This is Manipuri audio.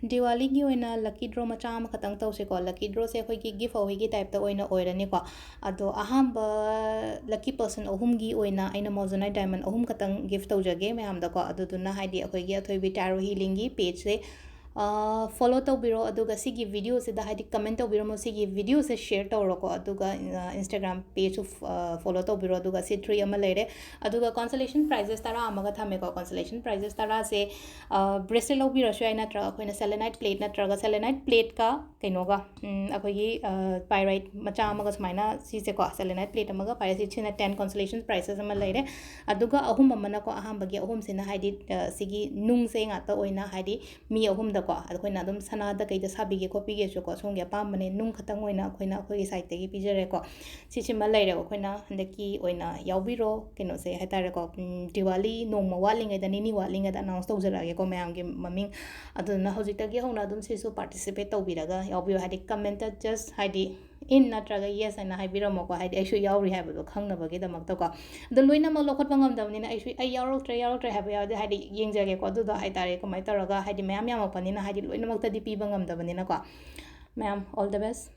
Diwali की ओइना lucky draw मचा अमा खतंग तौसेको lucky draw से अखोइगी gift away की type ता ओइना ओइरनिको अदो अहांबा lucky person अहुम की ओइना आइना मोजोनाइट diamond अहुम खतंग gift तौजगे मयामदको अदुदुना हाइदी अखोइगी अथोइबी tarot healing की page से follow तौबिरो अदुगा सिगी वीडियो से हाइदी कमेंट तौबिरो मो सिगी वीडियो से शेयर तौरको अदुगा Instagram page follow तौबिरो अदुगा से 3 अमा लेरे अदुगा consolation prizes तारा अमागा थामेको consolation prizes तारा से bracelet लौबिरसु याइ नत्रगा अखोइना selenite plate नत्रगा selenite plate का कइनोगा अखोइगी pyrite मचा अमागा सुमाइना सिसेको selenite plate अमागा pyrite सिना 10 consolation prizes अमा लेरे अदुगा अहुम अमनाको अहांबगी अहुम सिना हाइदी सिगी नुंग से ngata ओइना हाइदी मी अहुम द को अखोइना दुम सना द कइदा साबिगे खोपिगे सु को सोंगे पामने नुंग खतंग ओइना अखोइना अखोइगी साइड तेगी पिजरे को सिसिमा लेरे अखोइना हंदकी ओइना याउबिरो केनो से हतारे को Diwali Nongma वालिंगे the निनी वालिंगे the announce तौजरागे को मयामगे ममिंग अदुना हौजितगी होना दुम सिसु पार्टिसिपेट तौबिरगा याउबिरो हाइदी कमेंट जस्ट हाइदी इन नत्रगा यस ना हाइबिरमोको हाइदी आइसु याउरि हाइबदो खंगनबगे दमक्तको द लोइनमक लौखटपा ngамदबनिना आइसु आइ याउरक्ट्रे हाइबा याउदे हाइदी येंगजगे को अदुदो हाइतारे कमाइ तौरगा हाइदी मयाम यामकपनिना हाइदी लोइनमक्तदि पीबा ngамदबनिना को मैम ऑल द बेस्ट